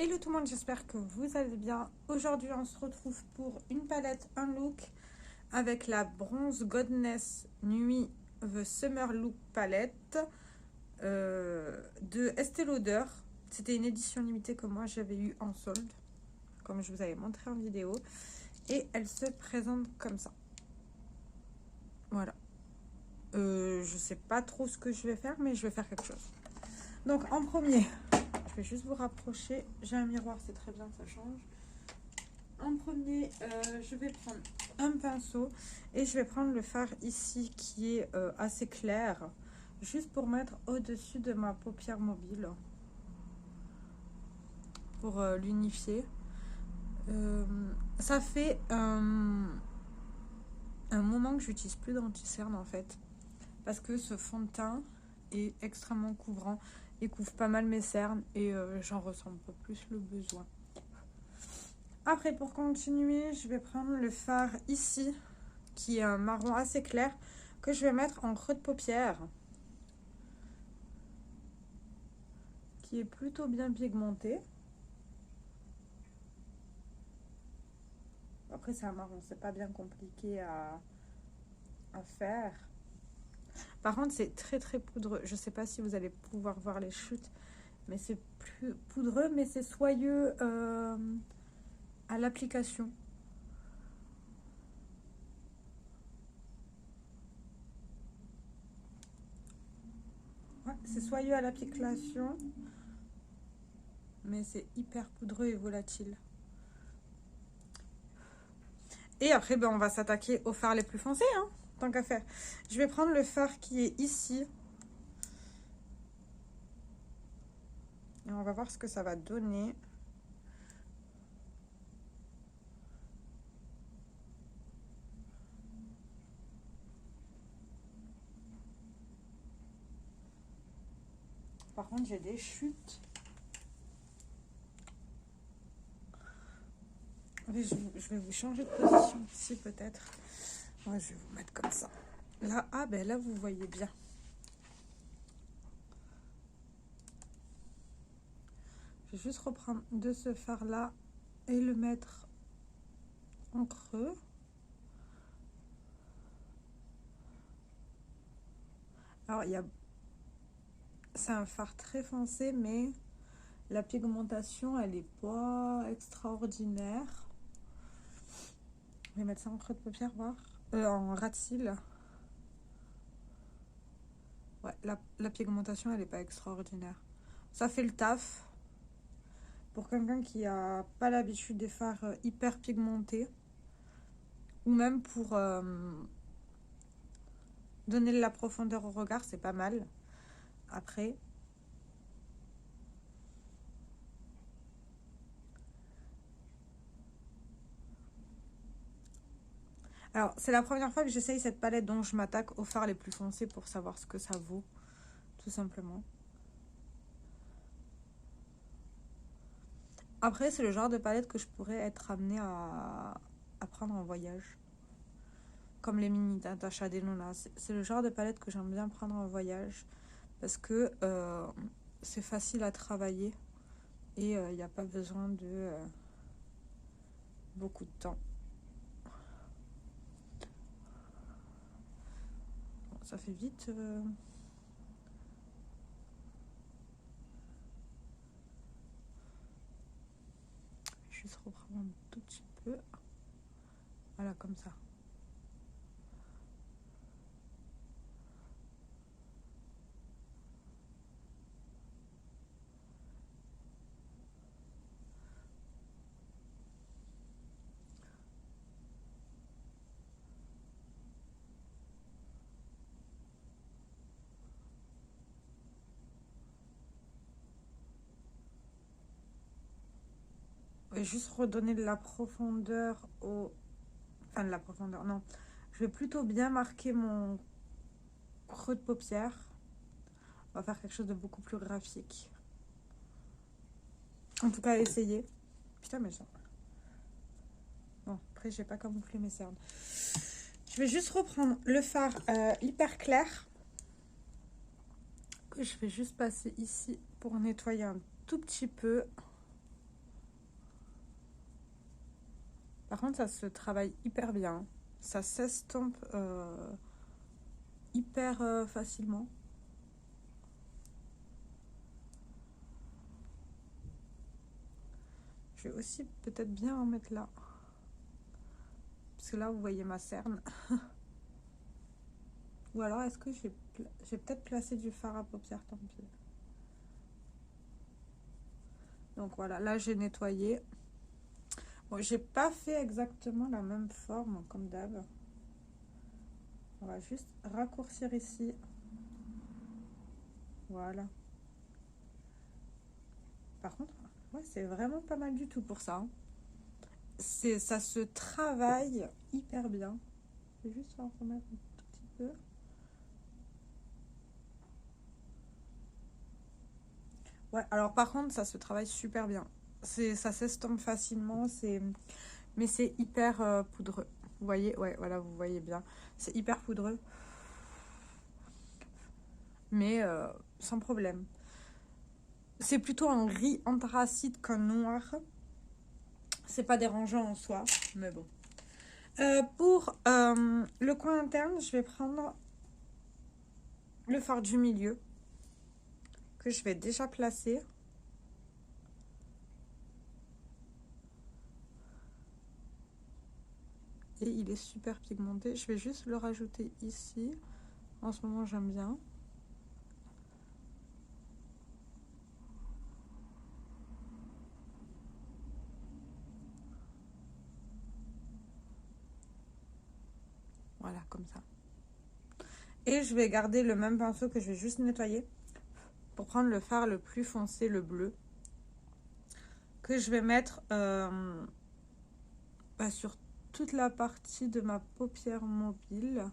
Hello tout le monde, j'espère que vous allez bien. Aujourd'hui, on se retrouve pour une palette, un look avec la Bronze Goddess Nuit The Summer Look palette de Estée Lauder. C'était une édition limitée que moi j'avais eu en solde, comme je vous avais montré en vidéo. Et elle se présente comme ça. Voilà. Je sais pas trop ce que je vais faire, mais je vais faire quelque chose. Donc en premier, je vais juste vous rapprocher. J'ai un miroir, c'est très bien, ça change. En premier, je vais prendre un pinceau et je vais prendre le fard ici qui est assez clair, juste pour mettre au-dessus de ma paupière mobile, pour l'unifier. Ça fait un moment que j'utilise plus d'anti-cerne en fait, parce que ce fond de teint est extrêmement couvrant et couvre pas mal mes cernes et j'en ressens un peu plus le besoin. Après, pour continuer, je vais prendre le fard ici, qui est un marron assez clair, que je vais mettre en creux de paupière, qui est plutôt bien pigmenté. Après, c'est un marron, c'est pas bien compliqué à faire. Par contre, c'est très très poudreux. Je sais pas si vous allez pouvoir voir les chutes, mais c'est plus poudreux, mais c'est soyeux à l'application. Ouais, c'est soyeux à l'application, mais c'est hyper poudreux et volatile. Et après, ben, on va s'attaquer aux fards les plus foncés, hein, tant qu'à faire. Je vais prendre le fard qui est ici. Et on va voir ce que ça va donner. Par contre, j'ai des chutes. Je vais vous changer de position ici peut-être. Ouais, je vais vous mettre comme ça. Là, ah ben là, vous voyez bien. Je vais juste reprendre de ce fard-là et le mettre en creux. Alors, c'est un fard très foncé, mais la pigmentation, elle n'est pas extraordinaire. Je vais mettre ça en creux de paupière, voir. En ras de cils. Ouais, la pigmentation, elle n'est pas extraordinaire. Ça fait le taf. Pour quelqu'un qui n'a pas l'habitude des fards hyper pigmentés. Ou même pour donner de la profondeur au regard, c'est pas mal. Après... Alors, c'est la première fois que j'essaye cette palette, donc je m'attaque aux fards les plus foncés pour savoir ce que ça vaut, tout simplement. Après, c'est le genre de palette que je pourrais être amenée à prendre en voyage. Comme les mini Natasha Denona. C'est le genre de palette que j'aime bien prendre en voyage. Parce que c'est facile à travailler. Et il n'y a pas besoin de beaucoup de temps. Bon, ça fait vite... Juste reprendre un tout petit peu. Voilà, comme ça. Et juste redonner de la profondeur au... Enfin, de la profondeur, non. Je vais plutôt bien marquer mon creux de paupière. On va faire quelque chose de beaucoup plus graphique. En tout cas, essayer. Putain, mais ça... Bon, après, j'ai pas camouflé mes cernes. Je vais juste reprendre le fard hyper clair. Que je vais juste passer ici pour nettoyer un tout petit peu. Par contre, ça se travaille hyper bien. Ça s'estompe hyper facilement. Je vais aussi peut-être bien en mettre là. Parce que là, vous voyez ma cerne. Ou alors, est-ce que j'ai peut-être placé du fard à paupières, tant pis. Donc voilà, là, j'ai nettoyé. Bon, j'ai pas fait exactement la même forme, comme d'hab. On va juste raccourcir ici. Voilà. Par contre, ouais, c'est vraiment pas mal du tout pour ça. Hein. Ça se travaille hyper bien. Je vais juste en remettre un tout petit peu. Ouais, alors par contre, ça se travaille super bien. Ça s'estompe facilement, mais c'est hyper poudreux. Vous voyez, ouais, voilà, vous voyez bien. C'est hyper poudreux, mais sans problème. C'est plutôt un gris anthracite qu'un noir. C'est pas dérangeant en soi, mais bon. Pour le coin interne, je vais prendre le fard du milieu que je vais déjà placer. Et il est super pigmenté. Je vais juste le rajouter ici. En ce moment, j'aime bien. Voilà, comme ça. Et je vais garder le même pinceau que je vais juste nettoyer pour prendre le fard le plus foncé, le bleu, que je vais mettre sur toute la partie de ma paupière mobile.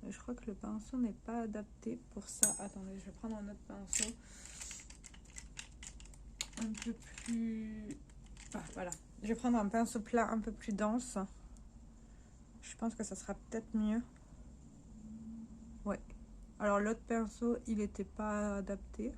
Je crois que le pinceau n'est pas adapté pour ça. Attendez, je vais prendre un autre pinceau. Un peu plus... Ah, voilà. Je vais prendre un pinceau plat un peu plus dense. Je pense que ça sera peut-être mieux. Ouais. Alors l'autre pinceau, il n'était pas adapté.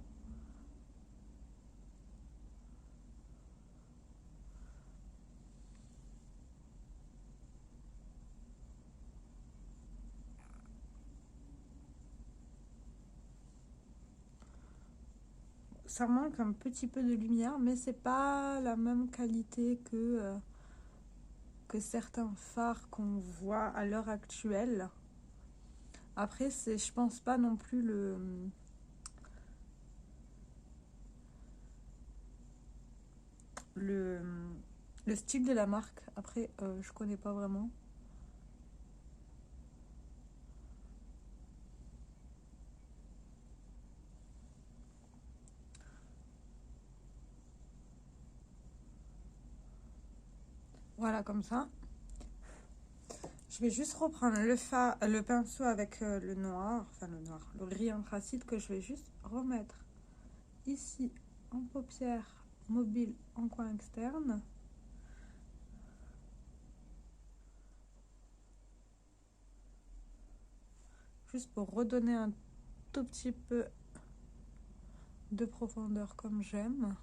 Ça manque un petit peu de lumière, mais c'est pas la même qualité que certains fards qu'on voit à l'heure actuelle. Après, je pense pas non plus le, le style de la marque. Après, je connais pas vraiment. Voilà, comme ça. Je vais juste reprendre le pinceau avec le noir, le gris anthracite que je vais juste remettre ici en paupière mobile en coin externe. Juste pour redonner un tout petit peu de profondeur comme j'aime.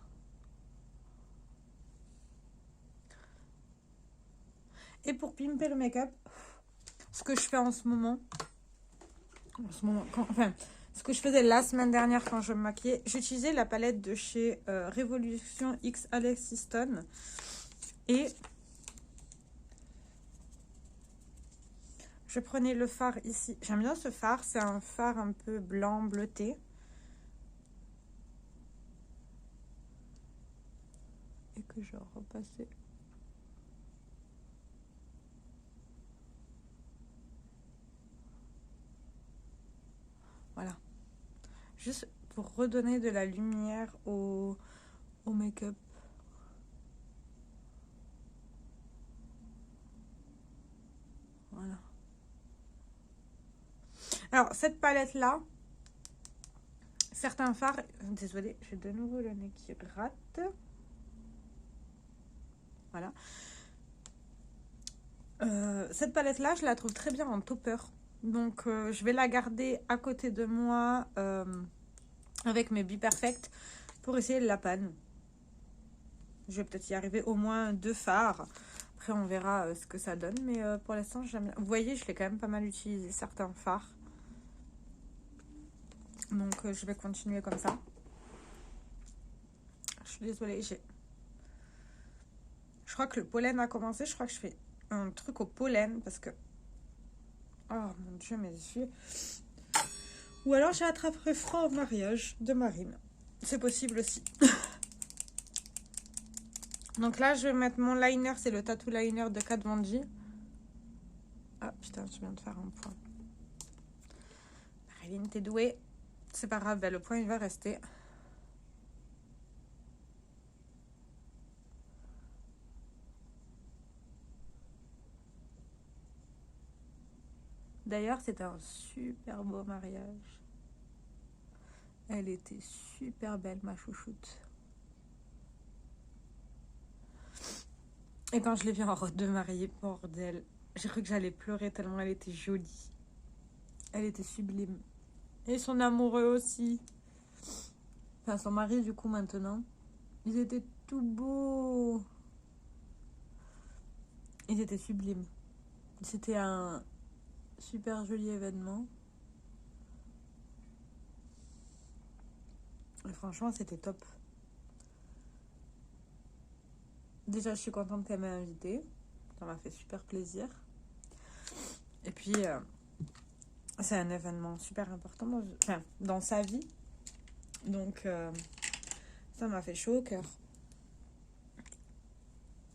Et pour pimper le make-up, ce que je fais en ce moment, ce que je faisais la semaine dernière quand je me maquillais, j'utilisais la palette de chez Révolution X Alexis Stone. Et je prenais le fard ici. J'aime bien ce fard, c'est un fard un peu blanc bleuté. Et que je repassais. Voilà. Juste pour redonner de la lumière au make-up. Voilà. Alors, cette palette-là, certains fards... Désolée, j'ai de nouveau le nez qui gratte. Voilà. Cette palette-là, je la trouve très bien en topper. Donc, je vais la garder à côté de moi avec mes Be Perfect pour essayer de la panne. Je vais peut-être y arriver au moins 2 fards. Après, on verra ce que ça donne. Mais pour l'instant, j'aime bien. Vous voyez, je l'ai quand même pas mal utilisé, certains fards. Donc, je vais continuer comme ça. Je suis désolée, je crois que le pollen a commencé. Je crois que je fais un truc au pollen parce que... Oh mon Dieu, mes yeux. Ou alors j'ai attrapé froid au mariage de Marine. C'est possible aussi. Donc là, je vais mettre mon liner. C'est le Tattoo Liner de Kat Von D. Ah putain, je viens de faire un point. Marilyn, t'es douée. C'est pas grave, ben, le point il va rester. D'ailleurs, c'était un super beau mariage. Elle était super belle, ma chouchoute. Et quand je l'ai vue en robe de mariée, bordel, j'ai cru que j'allais pleurer tellement elle était jolie. Elle était sublime. Et son amoureux aussi. Enfin, son mari, du coup, maintenant. Ils étaient tout beaux. Ils étaient sublimes. C'était un super joli événement. Et franchement, c'était top. Déjà, je suis contente qu'elle m'ait invitée. Ça m'a fait super plaisir. Et puis, c'est un événement super important dans sa vie. Donc, ça m'a fait chaud au cœur.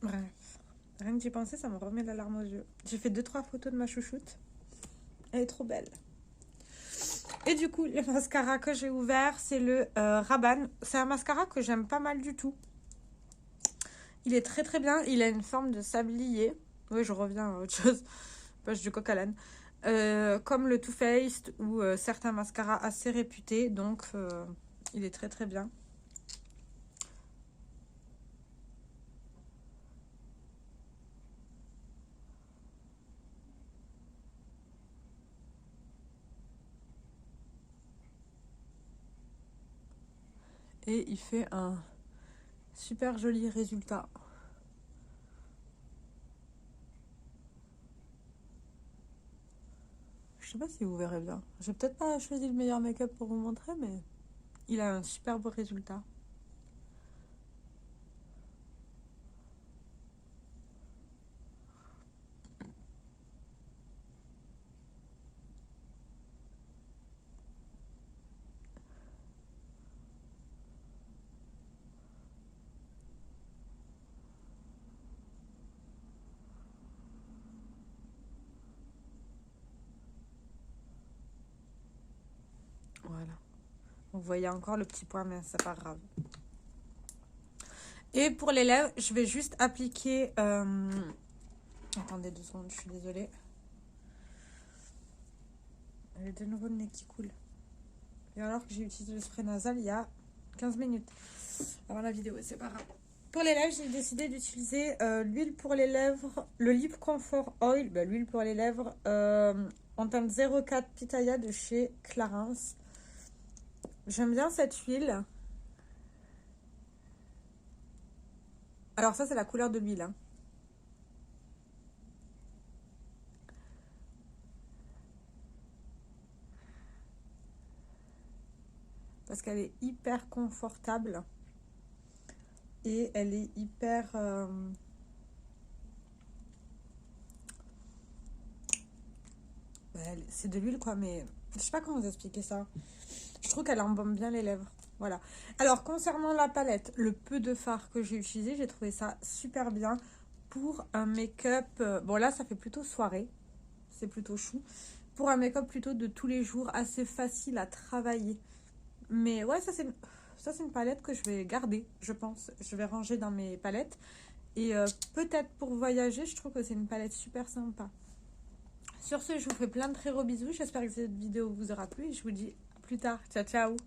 Bref. Rien que d'y penser, ça me remet la larme aux yeux. J'ai fait 2-3 photos de ma chouchoute. Elle est trop belle. Et du coup, le mascara que j'ai ouvert, c'est le Rabanne. C'est un mascara que j'aime pas mal du tout. Il est très très bien. Il a une forme de sablier. Oui, je reviens à autre chose. Poche du coq à l'âne. Comme le Too Faced ou certains mascaras assez réputés. Donc, il est très très bien. Et il fait un super joli résultat. Je sais pas si vous verrez bien. J'ai peut-être pas choisi le meilleur make-up pour vous montrer, mais il a un super beau résultat. Voilà. Vous voyez encore le petit point, mais c'est pas grave. Et pour les lèvres, je vais juste appliquer... Attendez 2 secondes, je suis désolée. J'ai de nouveau le nez qui coule. Et alors que j'ai utilisé le spray nasal il y a 15 minutes. Avant la vidéo, c'est pas grave. Pour les lèvres, j'ai décidé d'utiliser l'huile pour les lèvres, le Lip Comfort Oil, l'huile pour les lèvres en teinte 04 Pitaya de chez Clarins. J'aime bien cette huile. Alors ça, c'est la couleur de l'huile. Hein. Parce qu'elle est hyper confortable. Et elle est hyper... c'est de l'huile quoi, mais je sais pas comment vous expliquer ça. Je trouve qu'elle embaume bien les lèvres. Voilà. Alors, concernant la palette, le peu de fard que j'ai utilisé, j'ai trouvé ça super bien pour un make-up. Bon, là, ça fait plutôt soirée. C'est plutôt chou. Pour un make-up plutôt de tous les jours, assez facile à travailler. Mais ouais, ça, c'est une palette que je vais garder, je pense. Je vais ranger dans mes palettes. Et peut-être pour voyager, je trouve que c'est une palette super sympa. Sur ce, je vous fais plein de très gros bisous. J'espère que cette vidéo vous aura plu et je vous dis à plus tard. Ciao, ciao!